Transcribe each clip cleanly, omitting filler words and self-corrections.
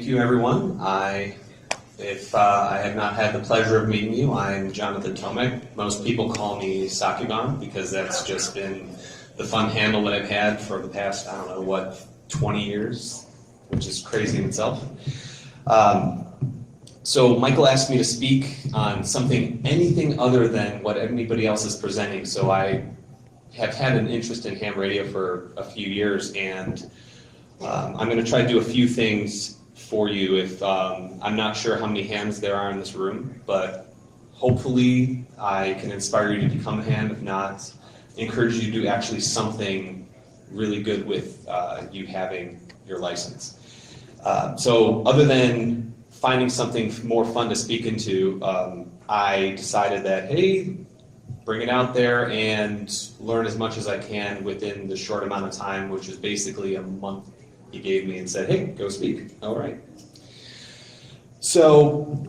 you, everyone. If I have not had the pleasure of meeting you, I'm Jonathan Tomek. Most people call me CypherCon because that's just been the fun handle that I've had for the past, 20 years, which is crazy in itself. So Michael asked me to speak on anything other than what anybody else is presenting. So I have had an interest in ham radio for a few years, and I'm going to try to do a few things for you. If I'm not sure how many hams there are in this room, but hopefully I can inspire you to become a ham. If not, encourage you to do actually something really good with you having your license. So other than finding something more fun to speak into, I decided that, hey, bring it out there and learn as much as I can within the short amount of time, which is basically a month he gave me and said, hey, go speak. All right. So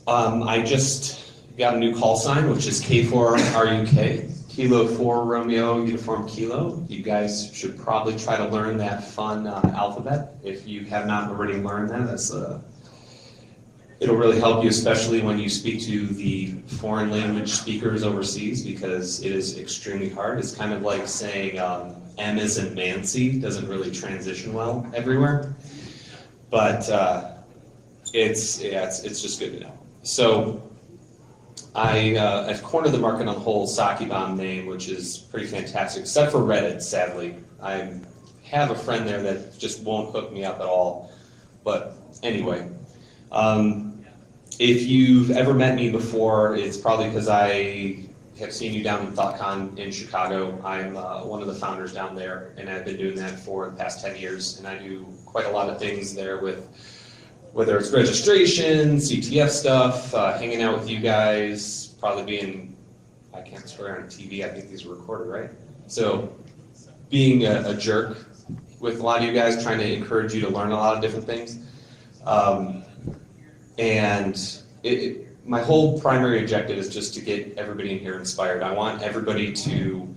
I just got a new call sign, which is K4RUK, Kilo 4 Romeo Uniform Kilo. You guys should probably try to learn that fun alphabet. If you have not already learned that, it'll really help you, especially when you speak to the foreign language speakers overseas, because it is extremely hard. It's kind of like saying M as in Nancy, doesn't really transition well everywhere. But it's just good to know. So I've cornered the market on the whole Saki Bomb name, which is pretty fantastic, except for Reddit, sadly. I have a friend there that just won't hook me up at all. But anyway. If you've ever met me before, it's probably because I have seen you down in ThoughtCon in Chicago. I'm one of the founders down there, and I've been doing that for the past 10 years, and I do quite a lot of things there with whether it's registration, CTF stuff, hanging out with you guys, probably being, I can't swear on TV, I think these are recorded, right? So being a jerk with a lot of you guys, trying to encourage you to learn a lot of different things. And my whole primary objective is just to get everybody in here inspired. I want everybody to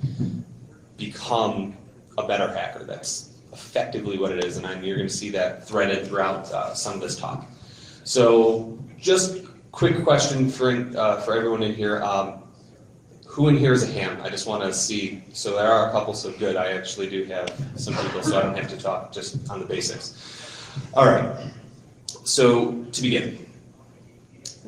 become a better hacker. That's effectively what it is, and you're going to see that threaded throughout some of this talk. So just quick question for everyone in here. Who in here is a ham? I just want to see. So there are a couple, so good. I actually do have some people, so I don't have to talk just on the basics. All right. So to begin,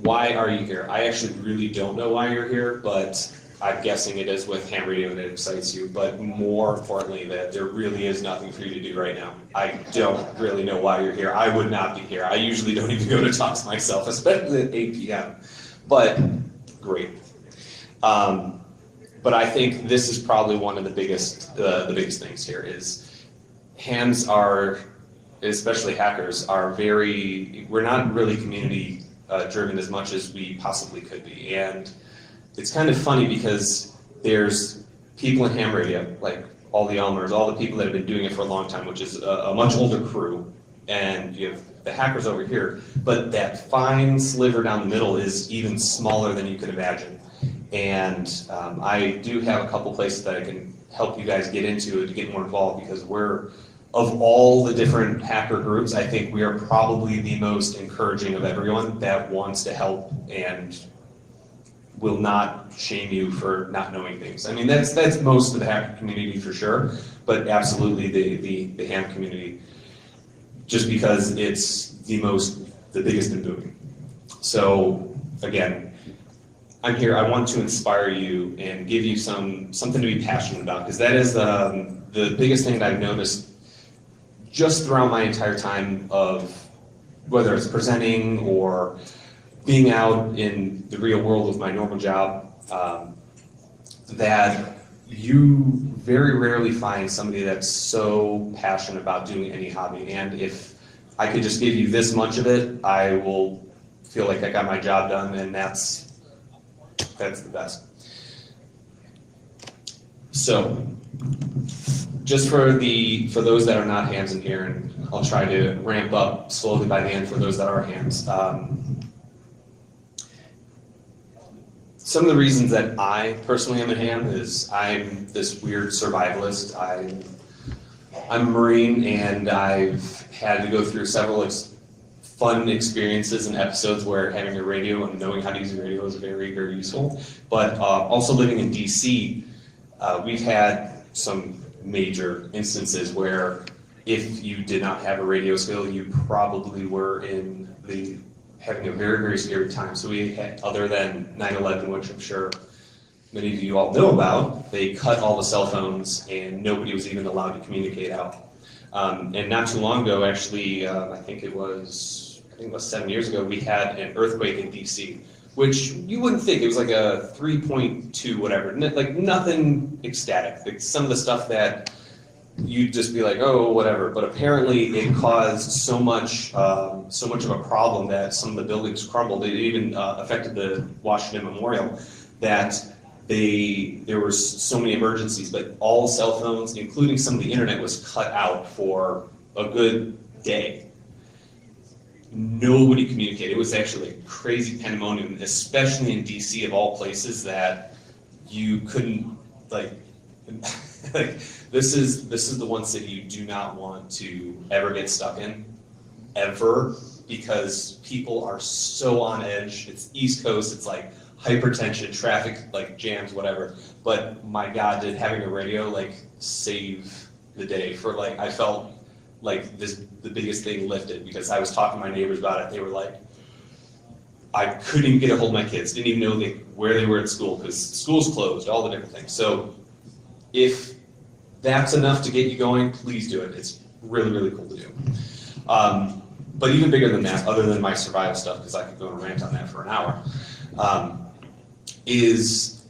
why are you here? I actually really don't know why you're here, but I'm guessing it is with ham radio that excites you, but more importantly, that there really is nothing for you to do right now. I don't really know why you're here. I would not be here. I usually don't even go to talks myself, especially at 8 p.m. But great. But I think this is probably one of the biggest things here is hams are, especially hackers, we're not really community driven as much as we possibly could be. And it's kind of funny because there's people in ham radio, like all the Elmers, all the people that have been doing it for a long time, which is a much older crew, and you have the hackers over here, but that fine sliver down the middle is even smaller than you could imagine. And I do have a couple places that I can help you guys get into to get more involved, because of all the different hacker groups, I think we are probably the most encouraging of everyone that wants to help and will not shame you for not knowing things. I mean, that's most of the hacker community for sure, but absolutely the ham community, just because it's the biggest and booming. So again, I'm here. I want to inspire you and give you something to be passionate about, because that is the biggest thing that I've noticed just throughout my entire time of whether it's presenting or being out in the real world with my normal job, that you very rarely find somebody that's so passionate about doing any hobby. And if I could just give you this much of it, I will feel like I got my job done, and that's the best. So, just for those that are not hams in here, and I'll try to ramp up slowly by the end for those that are hams. Some of the reasons that I personally am a ham is I'm this weird survivalist. I'm a Marine, and I've had to go through several fun experiences and episodes where having a radio and knowing how to use a radio is very, very useful. But also living in DC, we've had some major instances where if you did not have a radio skill, you probably were having a very, very scary time. So we had, other than 9/11, which I'm sure many of you all know about, they cut all the cell phones and nobody was even allowed to communicate out. And not too long ago, actually, I think it was 7 years ago, we had an earthquake in DC, which you wouldn't think. It was like a 3.2 whatever, like nothing ecstatic. Like some of the stuff that you'd just be like, oh, whatever. But apparently it caused so much of a problem that some of the buildings crumbled. It even affected the Washington Memorial, that there were so many emergencies, but all cell phones, including some of the internet, was cut out for a good day. Nobody communicated. It was actually a crazy pandemonium, especially in DC of all places, that you couldn't like this is the one city you do not want to ever get stuck in, ever, because people are so on edge. It's East Coast, it's like hypertension, traffic, like jams, whatever. But my God, did having a radio like save the day for like, I felt like the biggest thing lifted, because I was talking to my neighbors about it. They were like, I couldn't even get a hold of my kids, didn't even know where they were at school because school's closed, all the different things. So if that's enough to get you going, please do it. It's really, really cool to do. But even bigger than that, other than my survival stuff, because I could go and rant on that for an hour, is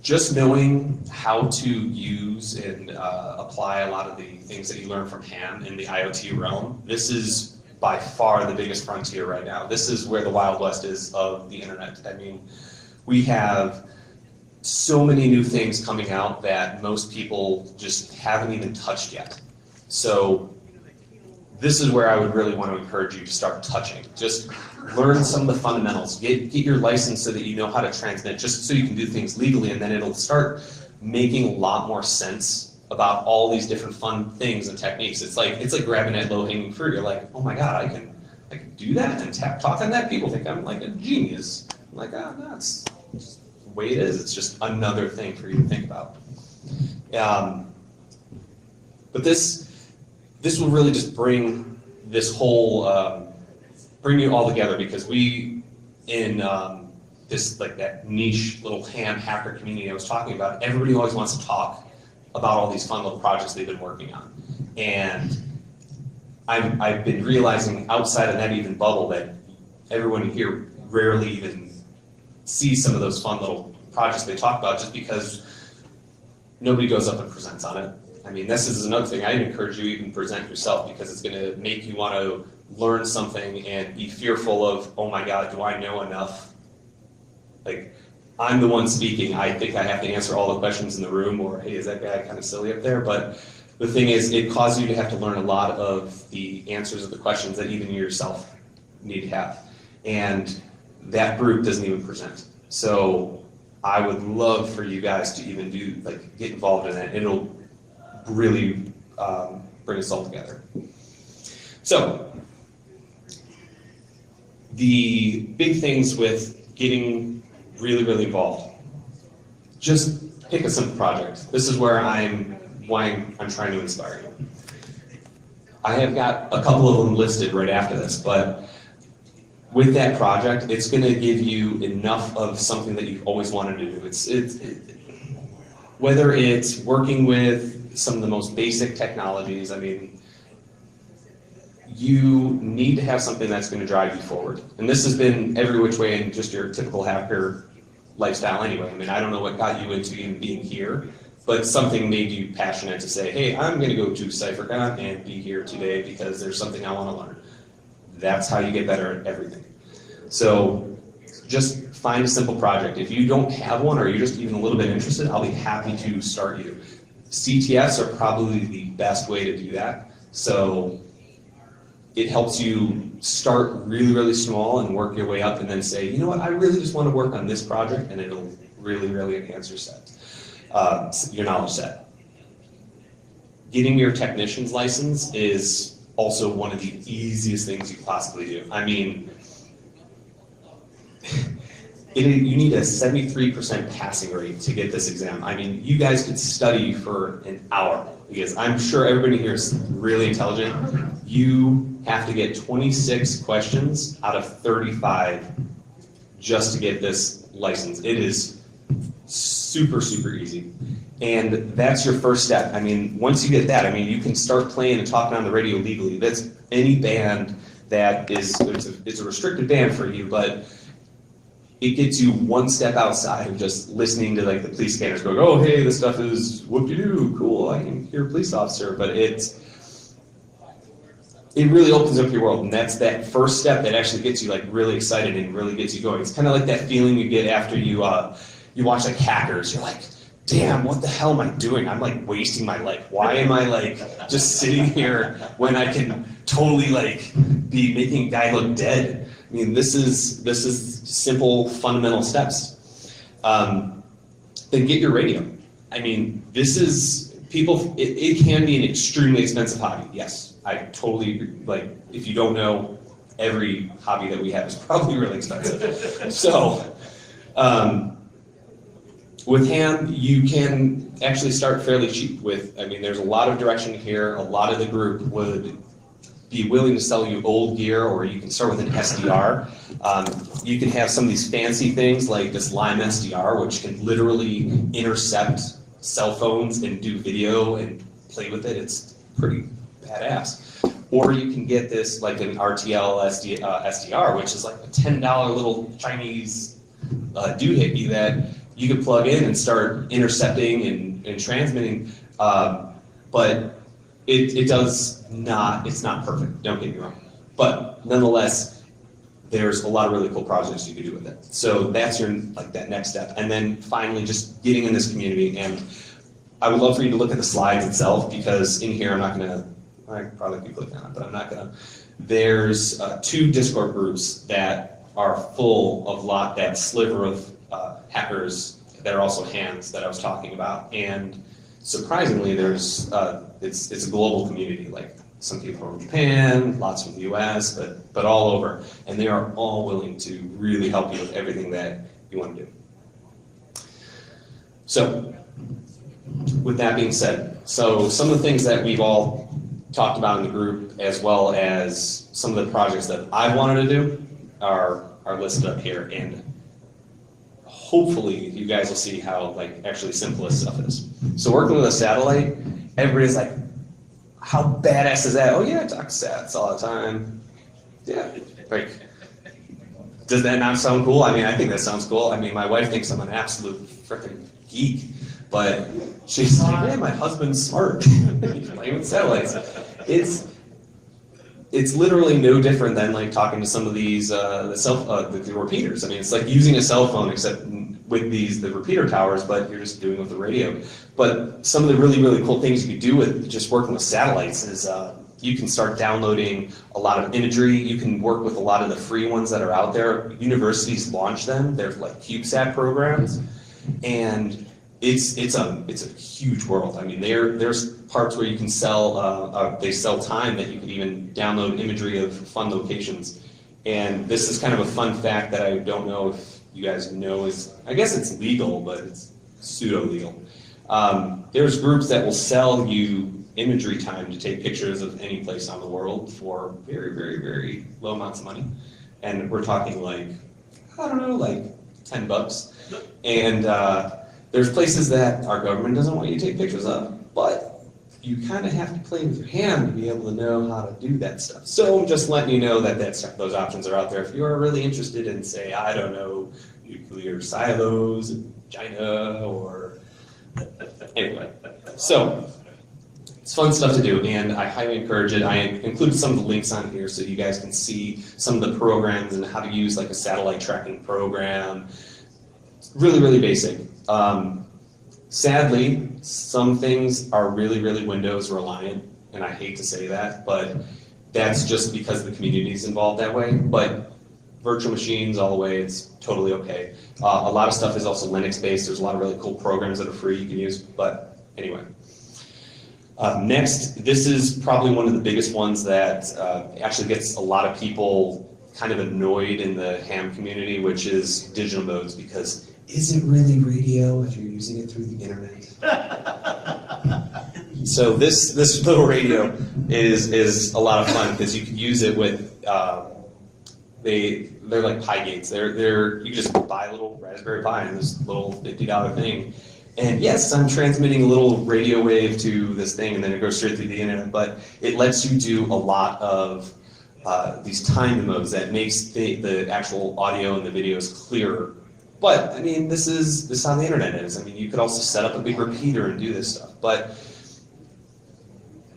just knowing how to use and apply a lot of the things that you learn from Ham in the IoT realm. This is by far the biggest frontier right now. This is where the Wild West is of the internet. I mean, we have so many new things coming out that most people just haven't even touched yet. So this is where I would really want to encourage you to start touching. Just learn some of the fundamentals. Get your license so that you know how to transmit, just so you can do things legally, and then it'll start making a lot more sense about all these different fun things and techniques. It's like grabbing that low-hanging fruit. You're like, oh my God, I can do that and talk on that. People think I'm like a genius. I'm like, oh, no, it's just the way it is. It's just another thing for you to think about. But this will really just bring this whole, bring you all together, because we, in this like that niche little ham hacker community I was talking about, everybody always wants to talk about all these fun little projects they've been working on. And I've been realizing outside of that even bubble that everyone here rarely even sees some of those fun little projects they talk about, just because nobody goes up and presents on it. I mean, this is another thing. I'd encourage you to even present yourself, because it's going to make you want to learn something and be fearful of, oh my God, do I know enough? Like, I'm the one speaking. I think I have to answer all the questions in the room, or hey, is that guy kind of silly up there? But the thing is, it causes you to have to learn a lot of the answers of the questions that even you yourself need to have. And that group doesn't even present. So I would love for you guys to even get involved in that. It'll really bring us all together. So the big things with getting really, really involved, just pick a simple project. This is why I'm trying to inspire you. I have got a couple of them listed right after this, but with that project, it's going to give you enough of something that you've always wanted to do. Whether it's working with some of the most basic technologies, I mean, you need to have something that's going to drive you forward. And this has been every which way in just your typical hacker lifestyle anyway. I mean, I don't know what got you into even being here, but something made you passionate to say, hey, I'm going to go to CypherCon and be here today because there's something I want to learn. That's how you get better at everything. So just find a simple project. If you don't have one, or you're just even a little bit interested, I'll be happy to start you. CTFs are probably the best way to do that. So it helps you start really, really small and work your way up, and then say, you know what, I really just want to work on this project, and it'll really, really enhance your knowledge set. Getting your technician's license is also one of the easiest things you can possibly do. I mean, you need a 73% passing rate to get this exam. I mean, you guys could study for an hour, because I'm sure everybody here is really intelligent. You have to get 26 questions out of 35 just to get this license. It is super, super easy. And that's your first step. I mean, once you get that, I mean, you can start playing and talking on the radio legally. That's any band that is, it's a restricted band for you, but it gets you one step outside of just listening to like the police scanners going, oh, hey, this stuff is whoop-de-doo, cool, I can hear a police officer. But it really opens up your world, and that's that first step that actually gets you like really excited and really gets you going. It's kind of like that feeling you get after you watch like Hackers. You're like, damn, what the hell am I doing? I'm like wasting my life. Why am I like just sitting here when I can totally like be making a guy look dead? I mean, this is simple fundamental steps. Then get your radio. I mean, this is people. It can be an extremely expensive hobby. Yes, I totally like. If you don't know, every hobby that we have is probably really expensive. So. With ham, you can actually start fairly cheap with, I mean, there's a lot of direction here. A lot of the group would be willing to sell you old gear, or you can start with an SDR. You can have some of these fancy things like this Lime SDR, which can literally intercept cell phones and do video and play with it. It's pretty badass. Or you can get this like an RTL SDR, which is like a $10 little Chinese doohickey that you could plug in and start intercepting and transmitting, but it does not, it's not perfect, don't get me wrong. But nonetheless, there's a lot of really cool projects you can do with it. So that's your, like that next step. And then finally, just getting in this community. And I would love for you to look at the slides itself, because in here, I could probably be clicking on it, but I'm not gonna. There's 2 Discord groups that are full of that sliver of hackers that are also hands that I was talking about, and surprisingly, there's it's a global community. Like some people from Japan, lots from the U.S., but all over, and they are all willing to really help you with everything that you want to do. So, with that being said, so some of the things that we've all talked about in the group, as well as some of the projects that I wanted to do, are listed up here, and hopefully you guys will see how like actually simple this stuff is. So working with a satellite, everybody's like, how badass is that? Oh yeah, I talk to sats all the time. Yeah, like, does that not sound cool? I mean, I think that sounds cool. I mean, my wife thinks I'm an absolute freaking geek, but she's like, yeah, my husband's smart. He's playing with satellites. It's literally no different than like talking to some of these the repeaters. I mean, it's like using a cell phone, except with the repeater towers, but you're just doing it with the radio. But some of the really, really cool things you can do with just working with satellites is you can start downloading a lot of imagery. You can work with a lot of the free ones that are out there. Universities launch them. They're like CubeSat programs, and it's a huge world. I mean, there's parts where you can sell, they sell time that you can even download imagery of fun locations. And this is kind of a fun fact that I don't know if you guys know is, I guess it's legal, but it's pseudo-legal. There's groups that will sell you imagery time to take pictures of any place on the world for very, very, very low amounts of money. And we're talking like, I don't know, like $10. And there's places that our government doesn't want you to take pictures of, but you kind of have to play with your hand to be able to know how to do that stuff. So I'm just letting you know that those options are out there. If you are really interested in, say, I don't know, nuclear silos in China or anyway. So it's fun stuff to do, and I highly encourage it. I included some of the links on here so you guys can see some of the programs and how to use like a satellite tracking program. It's really, really basic. Sadly, some things are really, really Windows reliant, and I hate to say that, but that's just because the community is involved that way. But virtual machines all the way, it's totally okay. A lot of stuff is also Linux based. There's a lot of really cool programs that are free you can use, but anyway. Next, this is probably one of the biggest ones that actually gets a lot of people kind of annoyed in the ham community, which is digital modes, because is it really radio if you're using it through the internet? So this little radio is a lot of fun because you can use it with they're like Pi gates. You just buy a little Raspberry Pi and this little $50 thing. And yes, I'm transmitting a little radio wave to this thing and then it goes straight through the internet, but it lets you do a lot of these timed modes that makes the actual audio and the videos clearer. But I mean, this is how the internet is. I mean, you could also set up a big repeater and do this stuff. But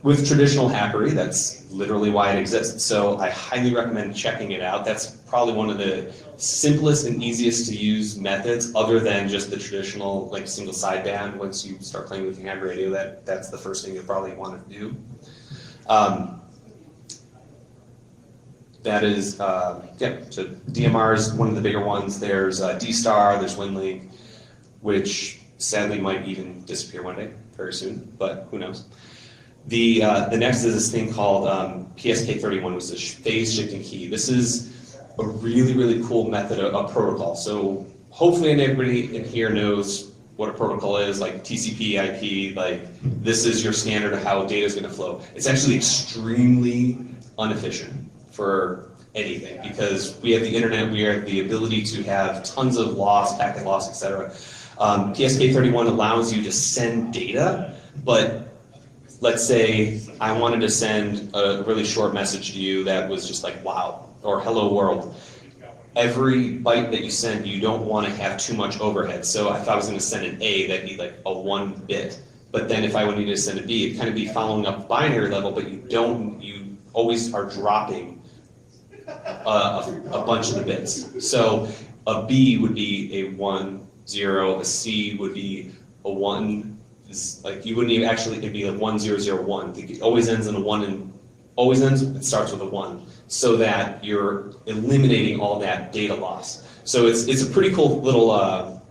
with traditional hackery, that's literally why it exists. So I highly recommend checking it out. That's probably one of the simplest and easiest to use methods, other than just the traditional like single sideband. Once you start playing with ham radio, that's the first thing you'll probably want to do. That is, yeah, so DMR is one of the bigger ones. There's D-Star, there's WinLink, which sadly might even disappear one day, very soon, but who knows. The next is this thing called PSK31, which is phase shifting key. This is a really, really cool method of protocol. So hopefully everybody in here knows what a protocol is, like TCP, IP, like this is your standard of how data is going to flow. It's actually extremely inefficient for anything because we have the internet, we have the ability to have tons of loss, packet loss, etc. PSK31 allows you to send data, but let's say I wanted to send a really short message to you that was just like, wow, or hello world. Every byte that you send, you don't want to have too much overhead. So if I was going to send an A, that'd be like a 1 bit. But then if I wanted to send a B, it'd kind of be following up binary level, but you always are dropping a bunch of the bits. So a B would be a 1, 0, a C would be a 1, like you wouldn't even actually, it'd be like 1, 0, 0, 1. It always ends in a 1 and it starts with a 1, so that you're eliminating all that data loss. So it's a pretty cool little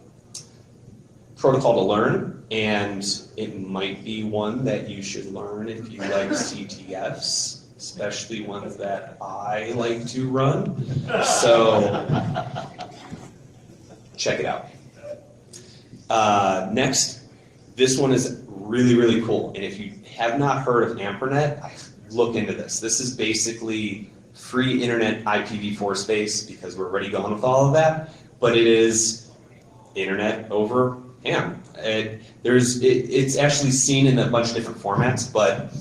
protocol to learn, and it might be one that you should learn if you like CTFs. Especially ones that I like to run. So check it out. Next, this one is really, really cool. And if you have not heard of AmperNet, look into this. This is basically free internet IPv4 space because we're already going with all of that, but it is internet over ham. It's actually seen in a bunch of different formats, but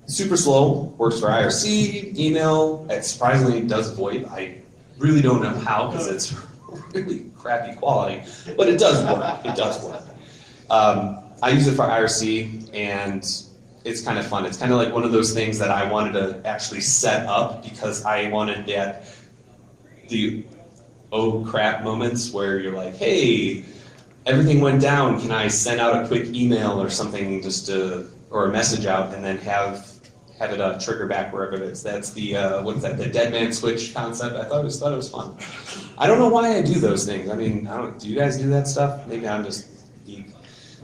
super slow, works for IRC, email, it surprisingly does VoIP. I really don't know how because it's really crappy quality, but it does work, it does work. I use it for IRC and it's kind of fun. It's kind of like one of those things that I wanted to actually set up because I wanted the oh crap moments where you're like, hey, everything went down, can I send out a quick email or something or a message out and then have it trigger back wherever it is. That's the what's that? The dead man switch concept. I thought it was fun. I don't know why I do those things. I mean, do you guys do that stuff? Maybe I'm just geek.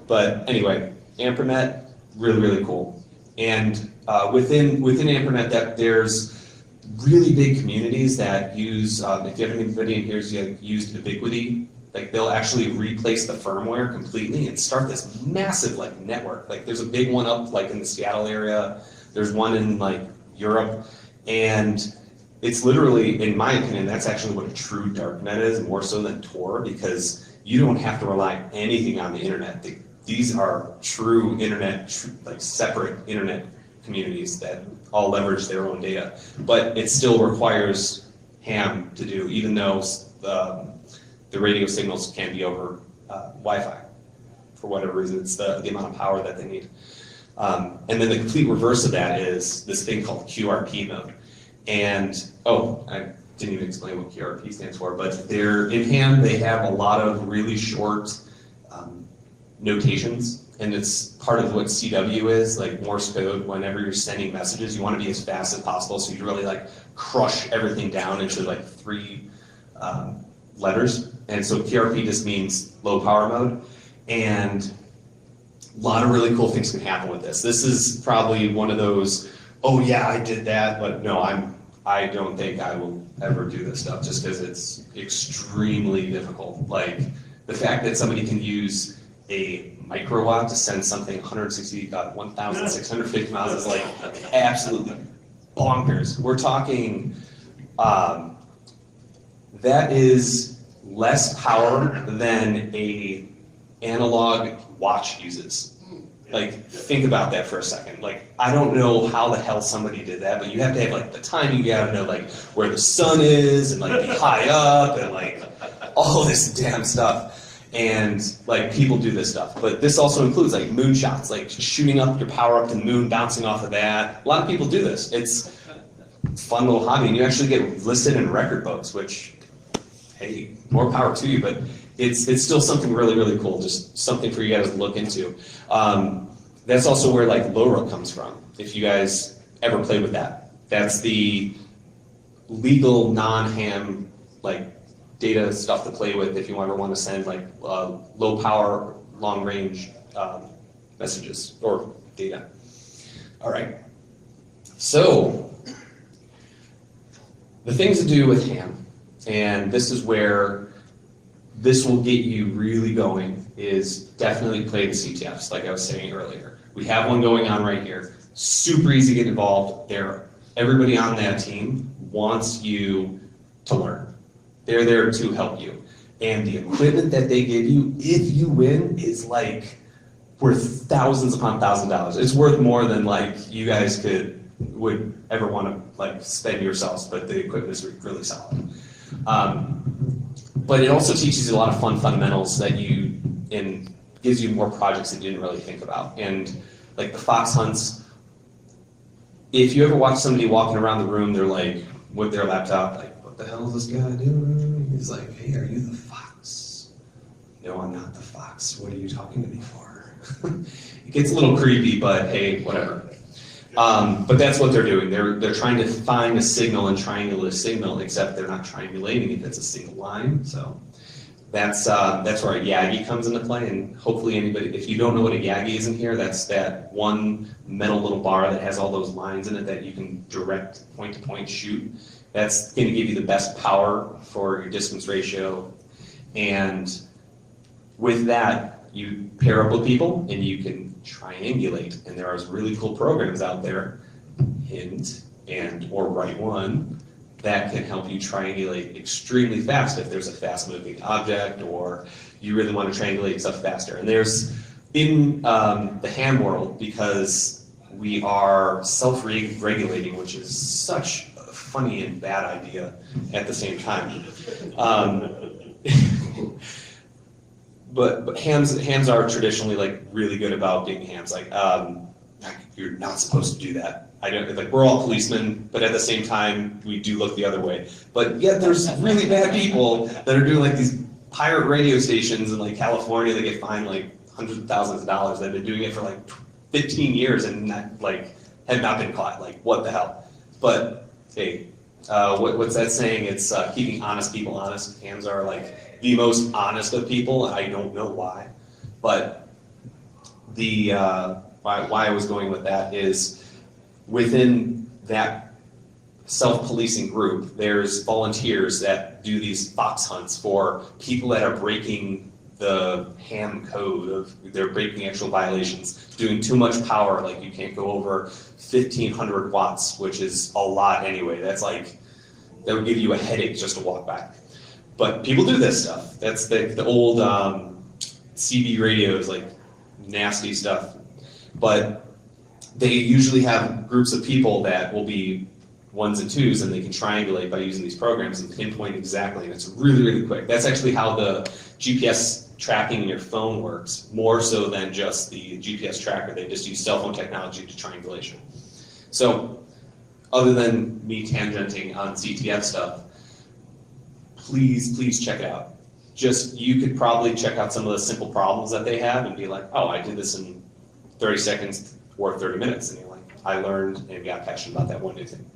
But anyway, AmperNet, really, really cool. And within AmperNet, there's really big communities that use. If you have anybody in here who's used Ubiquity, like they'll actually replace the firmware completely and start this massive like network. Like there's a big one up like in the Seattle area. There's one in like Europe, and it's literally, in my opinion, that's actually what a true darknet is, more so than Tor, because you don't have to rely on anything on the internet. These are true internet, like separate internet communities that all leverage their own data, but it still requires ham to do, even though the radio signals can be over Wi-Fi. For whatever reason, it's the amount of power that they need. And then the complete reverse of that is this thing called QRP mode. And, I didn't even explain what QRP stands for, but in ham, they have a lot of really short notations, and it's part of what CW is, like Morse code. Whenever you're sending messages, you want to be as fast as possible, so you really like crush everything down into like 3 letters. And so QRP just means low power mode. And a lot of really cool things can happen with this. This is probably one of those, oh yeah, I did that, but no, I don't think I will ever do this stuff just because it's extremely difficult. Like the fact that somebody can use a microwatt to send something 1,650 miles is like absolutely bonkers. We're talking, that is less power than a analog watch uses. Like, think about that for a second. Like, I don't know how the hell somebody did that, but you have to have like the timing, you gotta know like where the sun is and like be high up and like all this damn stuff. And like people do this stuff, but this also includes like moonshots, like shooting up your power up to the moon, bouncing off of that. A lot of people do this. It's a fun little hobby, and you actually get listed in record books, which, hey, more power to you, but it's still something really, really cool, just something for you guys to look into. That's also where like LoRa comes from, if you guys ever played with that. That's the legal non-ham like data stuff to play with if you ever want to send like low power, long range messages or data. All right, so the things to do with ham, and this is where this will get you really going, is definitely play the CTFs, like I was saying earlier. We have one going on right here. Super easy to get involved. Everybody on that team wants you to learn. They're there to help you. And the equipment that they give you, if you win, is like worth thousands upon $1,000. It's worth more than like you guys would ever want to like spend yourselves, but the equipment is really solid. But it also teaches you a lot of fun fundamentals that and gives you more projects that you didn't really think about. And like the fox hunts, if you ever watch somebody walking around the room, they're like with their laptop, like, what the hell is this guy doing? He's like, hey, are you the fox? No, I'm not the fox. What are you talking to me for? It gets a little creepy, but hey, whatever. But that's what they're doing. They're trying to find a signal and triangulate a signal, except they're not triangulating it. It's a single line. So that's where a Yagi comes into play. And hopefully anybody, if you don't know what a Yagi is in here, that's that one metal little bar that has all those lines in it that you can direct point-to-point shoot. That's going to give you the best power for your distance ratio. And with that, you pair up with people and you can triangulate. And there are really cool programs out there, Hint or Write One, that can help you triangulate extremely fast if there's a fast moving object or you really want to triangulate stuff faster. And there's, in the ham world, because we are self-regulating, which is such a funny and bad idea at the same time. But hams are traditionally like really good about being hams. Like you're not supposed to do that. I don't like we're all policemen, but at the same time we do look the other way. But yet there's really bad people that are doing like these pirate radio stations in like California that get fined like hundreds of thousands of dollars. They've been doing it for like 15 years and not, like have not been caught. Like what the hell? But hey, what's that saying? It's keeping honest people honest. Hams are like the most honest of people. I don't know why, but the why I was going with that is within that self-policing group, there's volunteers that do these fox hunts for people that are breaking the ham code of, they're breaking actual violations, doing too much power, like you can't go over 1,500 watts, which is a lot anyway. That's like, that would give you a headache just to walk back. But people do this stuff. That's the old CB radios, like nasty stuff. But they usually have groups of people that will be ones and twos, and they can triangulate by using these programs and pinpoint exactly, and it's really, really quick. That's actually how the GPS tracking in your phone works, more so than just the GPS tracker. They just use cell phone technology to triangulation. So other than me tangenting on CTF stuff, please check it out. Just, you could probably check out some of the simple problems that they have and be like, oh, I did this in 30 seconds or 30 minutes, and you're like, I learned and got passionate about that one new thing.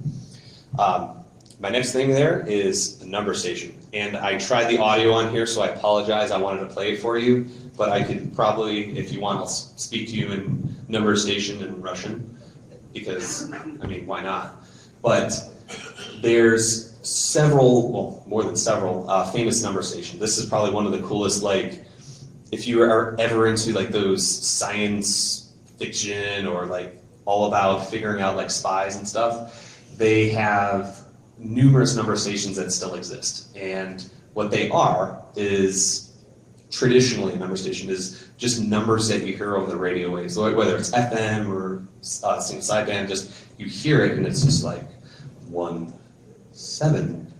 my next thing there is the number station. And I tried the audio on here, so I apologize. I wanted to play it for you, but I could probably, if you want, I'll speak to you in number station in Russian, because, I mean, why not? But there's several, well, more than several, famous number stations. This is probably one of the coolest, like, if you are ever into like those science fiction or like all about figuring out like spies and stuff, they have numerous number stations that still exist. And what they are is, traditionally a number station is just numbers that you hear over the radio waves, whether it's FM or single sideband, just you hear it and it's just like 1, 7,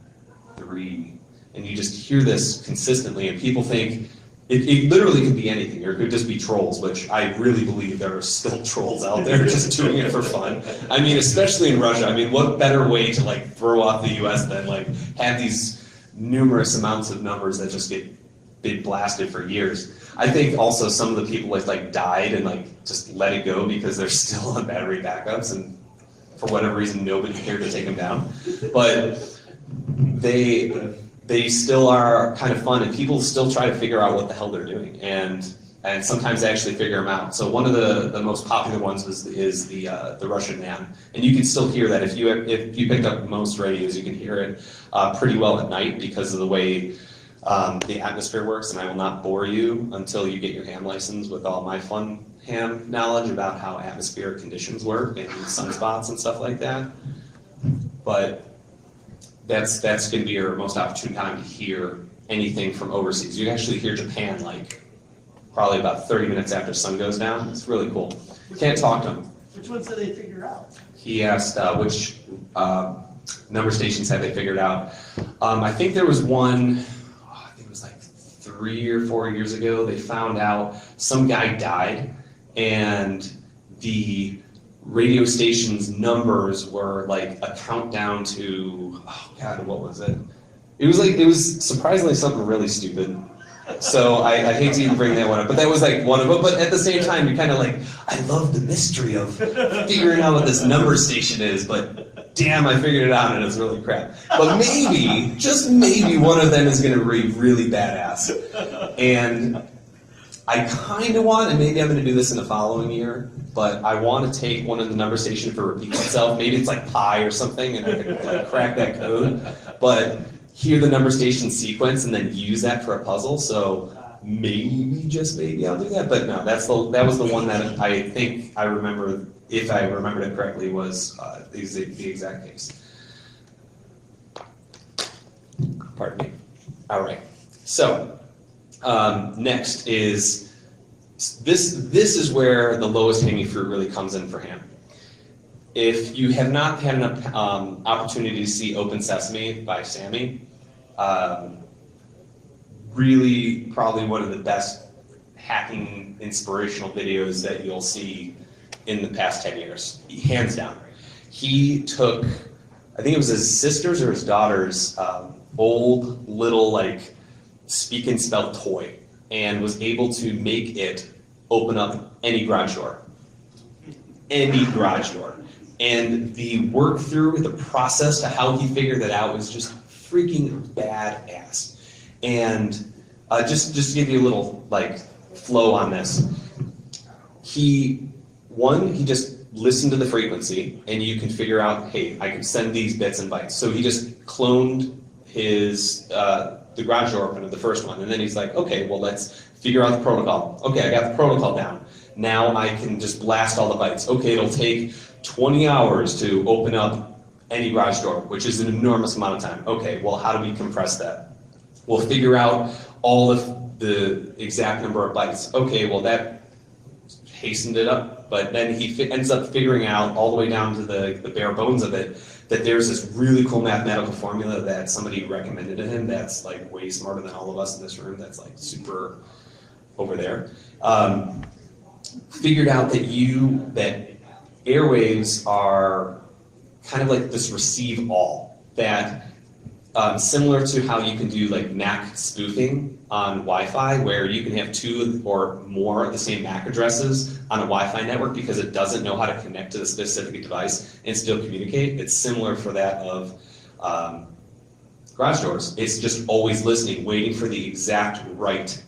3, and you just hear this consistently, and people think it literally could be anything, or it could just be trolls, which I really believe there are still trolls out there just doing it for fun. I mean, especially in Russia, I mean, what better way to like throw off the US than like have these numerous amounts of numbers that just get blasted for years. I think also some of the people like died and like just let it go because they're still on battery backups, and for whatever reason nobody cared to take them down. But they still are kind of fun, and people still try to figure out what the hell they're doing, and sometimes they actually figure them out. So one of the most popular ones is the Russian man, and you can still hear that if you picked up most radios, you can hear it pretty well at night because of the way the atmosphere works. And I will not bore you until you get your ham license with all my fun ham knowledge about how atmospheric conditions work and sunspots and stuff like that. But that's going to be your most opportune time to hear anything from overseas. You actually hear Japan like probably about 30 minutes after sun goes down. It's really cool. Can't talk to them. Which ones did they figure out? He asked which number stations have they figured out. I think there was one, I think it was like 3 or 4 years ago, they found out some guy died and the radio station's numbers were like a countdown to, oh God, what was it? It was surprisingly something really stupid. So I hate to even bring that one up, but that was like one of them. But at the same time, you're kind of like, I love the mystery of figuring out what this number station is, but damn, I figured it out and it's really crap. But maybe, just maybe one of them is gonna be really badass. And I kind of want, and maybe I'm going to do this in the following year, but I want to take one of the number station for repeats itself. Maybe it's like pi or something, and I can like crack that code. But hear the number station sequence and then use that for a puzzle. So maybe, just maybe, I'll do that. But no, that was the one that I think I remember, if I remembered it correctly, was the exact case. Pardon me. All right. So. Next is, this is where the lowest hanging fruit really comes in for him. If you have not had an opportunity to see Open Sesame by Sammy, really probably one of the best hacking inspirational videos that you'll see in the past 10 years, hands down. He took, I think it was his sister's or his daughter's old little like speak and spell toy, and was able to make it open up any garage door. Any garage door. And the work through, the process to how he figured that out was just freaking badass. And just to give you a little like flow on this, he just listened to the frequency, and you can figure out, hey, I can send these bits and bytes. So he just cloned his the garage door opener, the first one, and then he's like, okay, well, let's figure out the protocol. Okay, I got the protocol down. Now I can just blast all the bytes. Okay, it'll take 20 hours to open up any garage door, which is an enormous amount of time. Okay, well, how do we compress that? We'll figure out all of the exact number of bytes. Okay, well, that hastened it up, but then he ends up figuring out all the way down to the bare bones of it, that there's this really cool mathematical formula that somebody recommended to him that's like way smarter than all of us in this room, that's like super over there. Figured out that airwaves are kind of like this receive all, that similar to how you can do like MAC spoofing on Wi-Fi, where you can have 2 or more of the same MAC addresses on a Wi-Fi network because it doesn't know how to connect to the specific device and still communicate. It's similar for that of garage doors, it's just always listening, waiting for the exact right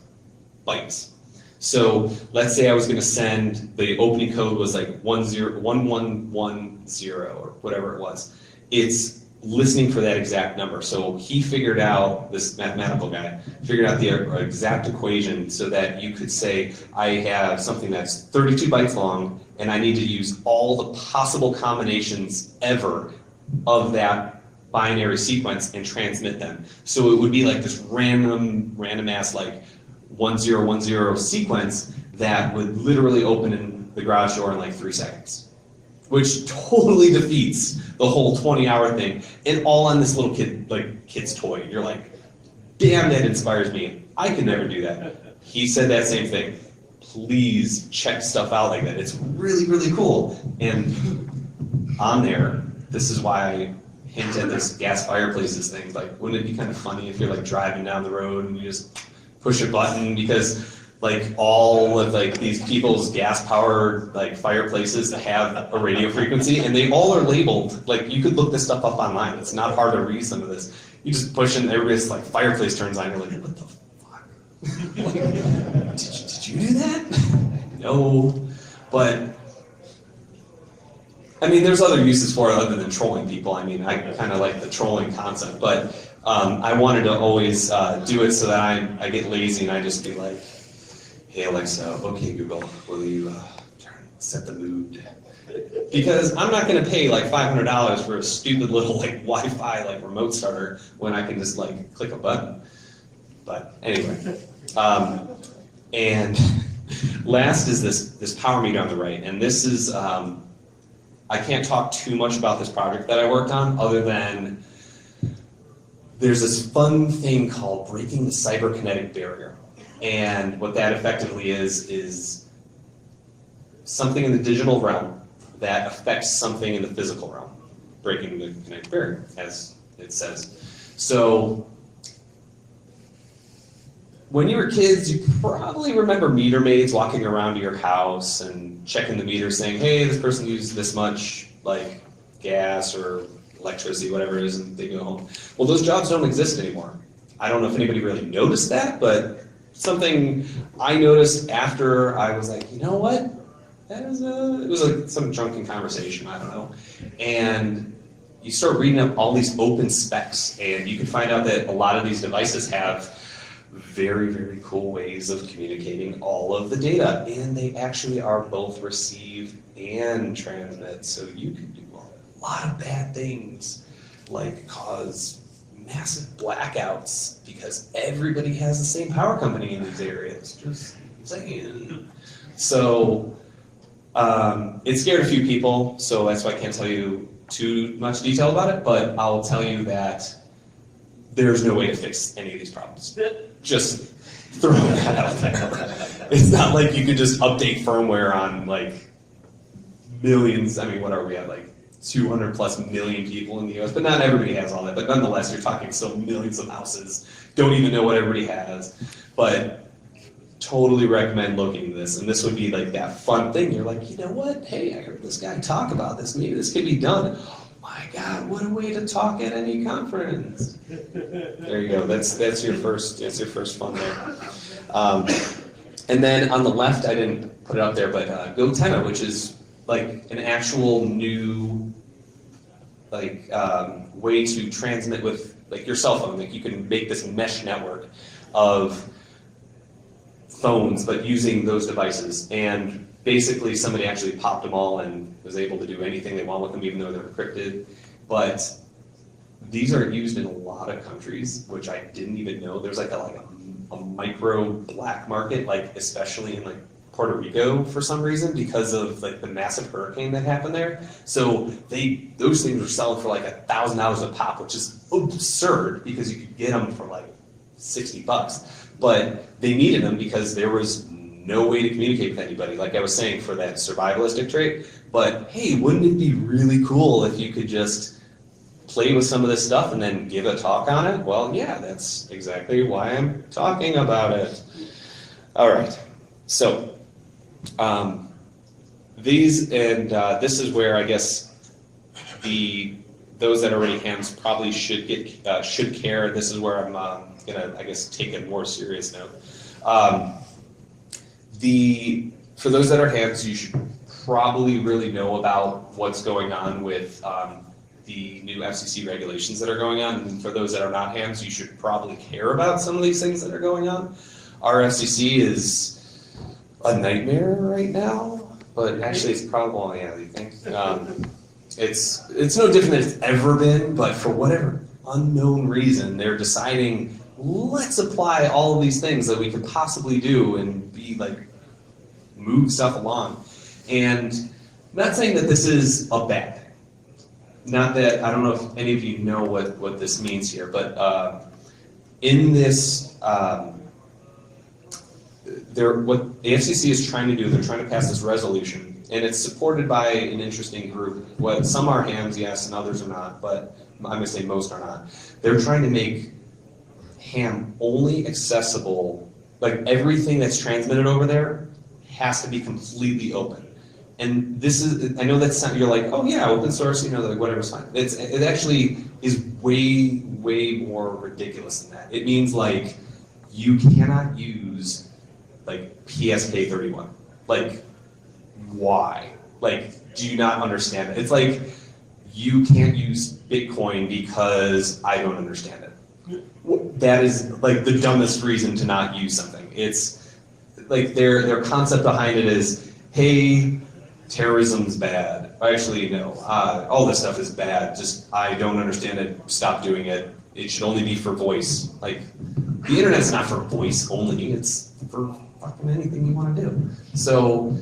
bytes. So let's say I was gonna send, the opening code was like 1110 or whatever it was. It's listening for that exact number. So he figured out, this mathematical guy, figured out the exact equation so that you could say, I have something that's 32 bytes long and I need to use all the possible combinations ever of that binary sequence and transmit them. So it would be like this random ass like 1010 sequence that would literally open in the garage door in like 3 seconds, which totally defeats the whole 20-hour thing, and all on this little kid's toy. You're like, damn, that inspires me. I could never do that. He said that same thing. Please check stuff out like that. It's really, really cool. And on there, this is why I hint at this gas fireplaces thing. Like, wouldn't it be kind of funny if you're like driving down the road and you just push a button, because like all of like these people's gas powered like fireplaces have a radio frequency, and they all are labeled. Like, you could look this stuff up online. It's not hard to read some of this. You just push and everybody's like fireplace turns on. You're like, what the fuck? Like, did you do that? No, but I mean, there's other uses for it other than trolling people. I mean, I kind of like the trolling concept, but I wanted to always do it so that I get lazy and I just be like, hey Alexa, okay Google, will you set the mood? Because I'm not going to pay like $500 for a stupid little like Wi-Fi like remote starter when I can just like click a button. But anyway, and last is this power meter on the right, and this is I can't talk too much about this project that I worked on other than there's this fun thing called breaking the cyberkinetic barrier. And what that effectively is something in the digital realm that affects something in the physical realm, breaking the kinetic barrier, as it says. So when you were kids, you probably remember meter maids walking around to your house and checking the meter saying, hey, this person used this much like gas or electricity, whatever it is, and they go home. Well, those jobs don't exist anymore. I don't know if anybody really noticed that, but something I noticed after I was like, you know what? It was like some drunken conversation, I don't know. And you start reading up all these open specs, and you can find out that a lot of these devices have very, very cool ways of communicating all of the data, and they actually are both receive and transmit. So you can do a lot of bad things, like cause massive blackouts because everybody has the same power company in these areas. Just saying. So it scared a few people, so that's why I can't tell you too much detail about it, but I'll tell you that there's no way to fix any of these problems. Just throwing that out there. It's not like you could just update firmware on like millions. I mean, what are we at, like 200 plus million people in the US? But not everybody has all that. But nonetheless, you're talking still millions of houses. Don't even know what everybody has. But totally recommend looking at this. And this would be like that fun thing. You're like, you know what? Hey, I heard this guy talk about this. Maybe this could be done. My God, what a way to talk at any conference. There you go. That's your first fun there. And then on the left, I didn't put it up there, but GoTenna, which is like an actual new like way to transmit with like your cell phone. Like you can make this mesh network of phones, but using those devices. And basically somebody actually popped them all and was able to do anything they want with them, even though they're encrypted. But these are used in a lot of countries, which I didn't even know. There's like a micro black market, like especially in like Puerto Rico for some reason, because of like the massive hurricane that happened there. So those things were selling for like $1,000 a pop, which is absurd because you could get them for like $60. But they needed them because there was no way to communicate with anybody, like I was saying, for that survivalistic trait. But hey, wouldn't it be really cool if you could just play with some of this stuff and then give a talk on it? Well, yeah, that's exactly why I'm talking about it. All right, so this is where I guess the those that are already hams probably should care. This is where I'm gonna, I guess, take a more serious note. For those that are hams, you should probably really know about what's going on with the new FCC regulations that are going on. And for those that are not hams, you should probably care about some of these things that are going on. Our FCC is a nightmare right now, but actually it's probably, well, yeah, you think? It's no different than it's ever been, but for whatever unknown reason, they're deciding, let's apply all of these things that we could possibly do and be like, move stuff along. And I'm not saying that this is a bad thing. Not that, I don't know if any of you know what this means here, but in this, what the FCC is trying to do, they're trying to pass this resolution, and it's supported by an interesting group. Some are hams, yes, and others are not, but I'm going to say most are not. They're trying to make ham only accessible, like everything that's transmitted over there has to be completely open. And this is, I know that's not, you're like, oh yeah, open source, like whatever's fine. It actually is way, way more ridiculous than that. It means like, you cannot use like PSK31. Like, why? Like, do you not understand it? It's like, you can't use Bitcoin because I don't understand it. That is like the dumbest reason to not use something. It's like their concept behind it is, hey, terrorism's bad. Actually, no, all this stuff is bad. Just, I don't understand it, stop doing it. It should only be for voice. Like, the internet's not for voice only, it's for fucking anything you want to do. So,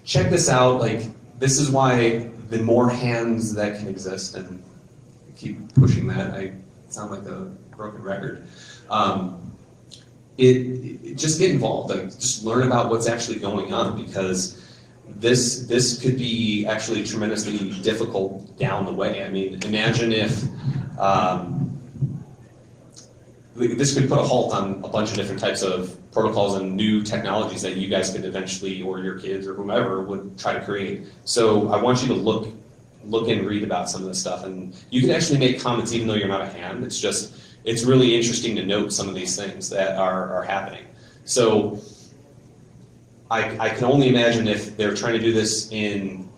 check this out, like, this is why the more hands that can exist, and keep pushing that, I sound like a broken record. Just get involved, like, just learn about what's actually going on, because this could be actually tremendously difficult down the way. I mean, imagine if this could put a halt on a bunch of different types of protocols and new technologies that you guys could eventually, or your kids or whomever, would try to create. So I want you to look and read about some of this stuff, and you can actually make comments even though you're not a ham. It's really interesting to note some of these things that are happening. So I can only imagine if they're trying to do this in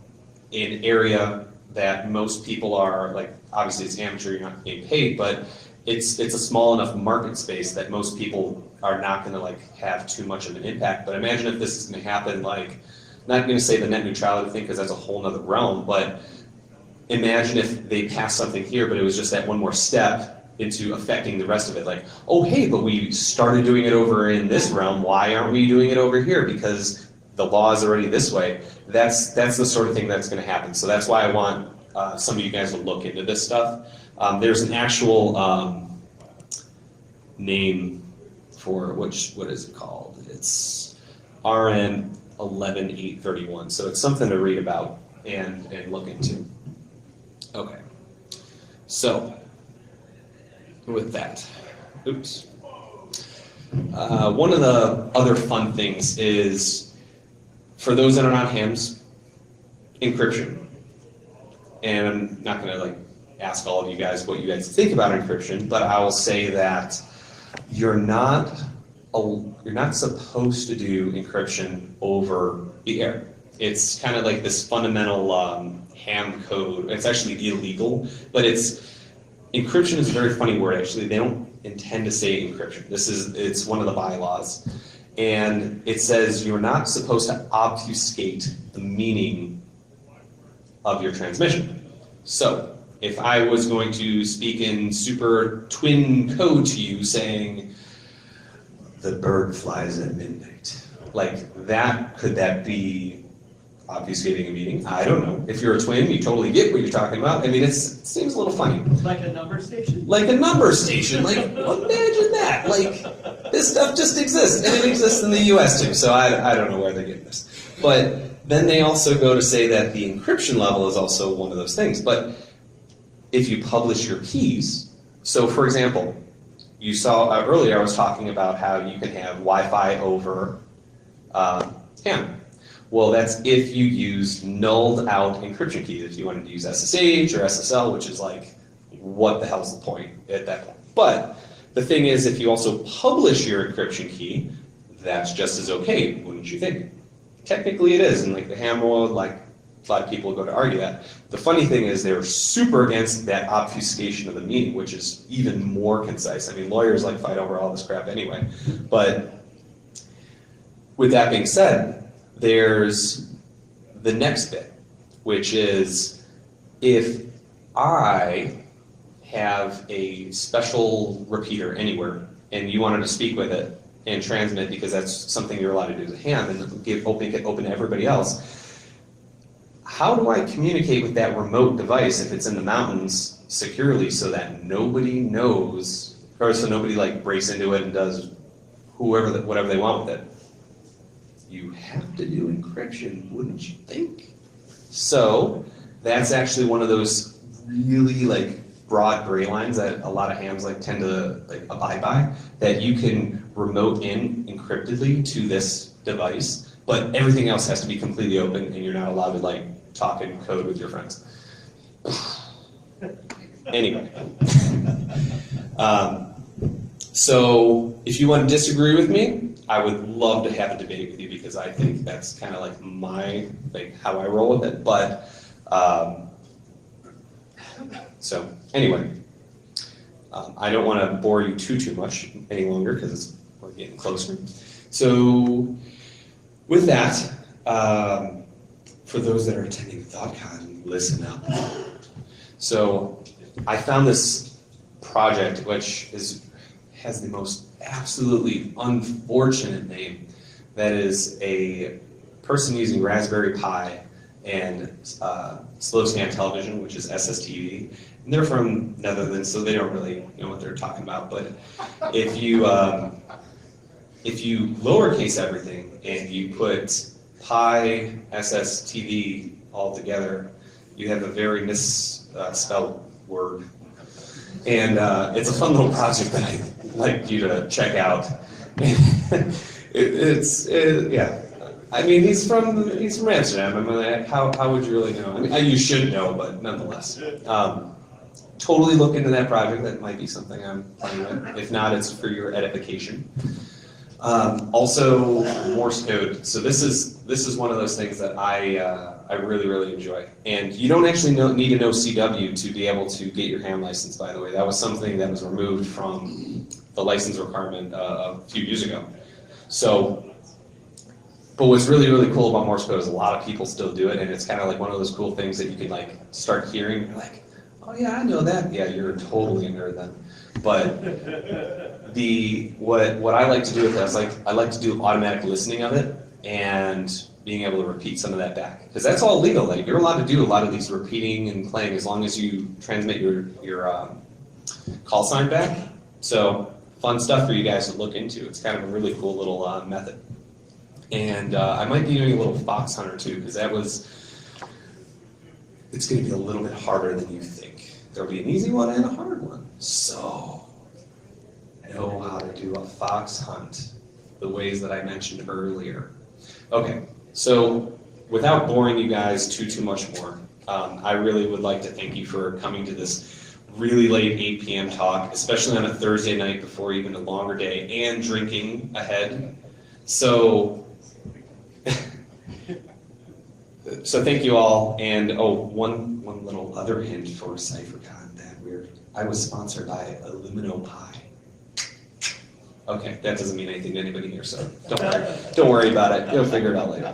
an area that most people are, like, obviously it's amateur, you're not getting paid, but it's a small enough market space that most people are not going to like have too much of an impact. But imagine if this is going to happen, like, not going to say the net neutrality thing because that's a whole nother realm, but imagine if they passed something here, but it was just that one more step into affecting the rest of it. Like, oh hey, but we started doing it over in this realm, why aren't we doing it over here? Because the law is already this way. That's the sort of thing that's going to happen. So that's why I want some of you guys to look into this stuff. There's an actual name for what is it called? It's RN 11831. So it's something to read about and look into. Okay. So with that, oops. One of the other fun things is, for those that are not hams, encryption. And I'm not going to like ask all of you guys what you guys think about encryption, but I will say that you're not supposed to do encryption over the air. It's kind of like this fundamental ham code. It's actually illegal, but encryption is a very funny word. Actually, they don't intend to say encryption. It's one of the bylaws, and it says you're not supposed to obfuscate the meaning of your transmission. So if I was going to speak in super twin code to you saying, the bird flies at midnight, like that, could that be obfuscating a meaning? I don't know. If you're a twin, you totally get what you're talking about. I mean, it seems a little funny. Like a number station? Like a number station. Like, imagine that. Like, this stuff just exists, and it exists in the US too, so I don't know where they get this. But then they also go to say that the encryption level is also one of those things. But if you publish your keys, so for example, you saw earlier I was talking about how you can have Wi-Fi over ham. Well, that's if you use nulled out encryption keys. If you wanted to use SSH or SSL, which is like, what the hell's the point at that point? But the thing is, if you also publish your encryption key, that's just as okay, wouldn't you think? Technically it is, and like the ham world, like a lot of people go to argue that. The funny thing is they're super against that obfuscation of the meaning, which is even more concise. I mean, lawyers like fight over all this crap anyway. But with that being said, there's the next bit, which is if I have a special repeater anywhere and you wanted to speak with it and transmit because that's something you're allowed to do as a ham and make it open to everybody else, how do I communicate with that remote device if it's in the mountains securely so that nobody knows, or so nobody like breaks into it and does whatever they want with it? You have to do encryption, wouldn't you think? So that's actually one of those really like broad gray lines that a lot of hams like tend to like abide by, that you can remote in encryptedly to this device, but everything else has to be completely open and you're not allowed to like talk and code with your friends. Anyway. So if you want to disagree with me, I would love to have a debate with you because I think that's kind of like how I roll with it. But so anyway, I don't want to bore you too much any longer because we're getting closer. So with that, for those that are attending ThoughtCon, listen up. So I found this project which has the most absolutely unfortunate name. That is a person using Raspberry Pi and slow scan television, which is SSTV. And they're from Netherlands, so they don't really know what they're talking about. But if you lowercase everything and you put Pi SSTV all together, you have a very misspelled word. And it's a fun little project that I'd like you to check out. Yeah. I mean, he's from Amsterdam. I mean, how would you really know? I mean, you should know, but nonetheless. Totally look into that project. That might be something I'm playing with. If not, it's for your edification. Also, Morse code. So this is one of those things that I really enjoy. And you don't actually need to know CW to be able to get your ham license, by the way. That was something that was removed from the license requirement a few years ago. So, but what's really cool about Morse code is a lot of people still do it, and it's kind of like one of those cool things that you can like start hearing. You're like, oh yeah, I know that. Yeah, you're totally a nerd then. But what I like to do with that is I like to do automatic listening of it and being able to repeat some of that back, because that's all legal. Like you're allowed to do a lot of these repeating and playing as long as you transmit your call sign back. So fun stuff for you guys to look into. It's kind of a really cool little method. And I might be doing a little fox hunter too, because it's going to be a little bit harder than you think. There'll be an easy one and a hard one. So know how to do a fox hunt the ways that I mentioned earlier. Okay, so without boring you guys too much more, I really would like to thank you for coming to this really late 8 p.m. talk, especially on a Thursday night before even a longer day, and drinking ahead. So thank you all, and one little other hint for CypherCon I was sponsored by Illumino Pi. Okay, that doesn't mean anything to anybody here, so don't worry about it. You'll figure it out later.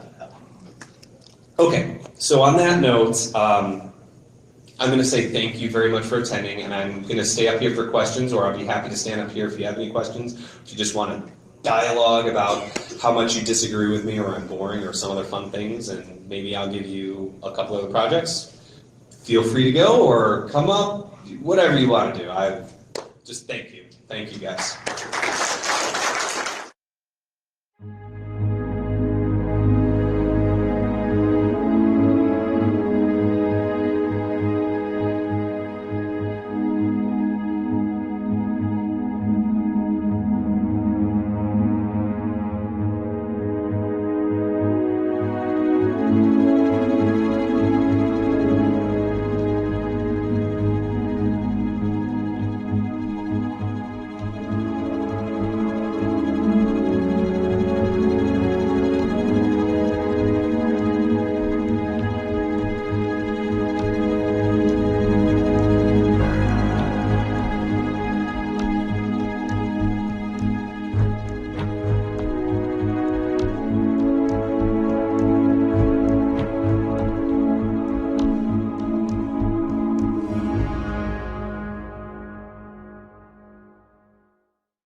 Okay, so on that note, I'm going to say thank you very much for attending, and I'm going to stay up here for questions, or I'll be happy to stand up here if you have any questions. If you just want to dialogue about how much you disagree with me, or I'm boring, or some other fun things, and maybe I'll give you a couple other projects, feel free to go or come up, whatever you want to do. Just thank you. Thank you, guys.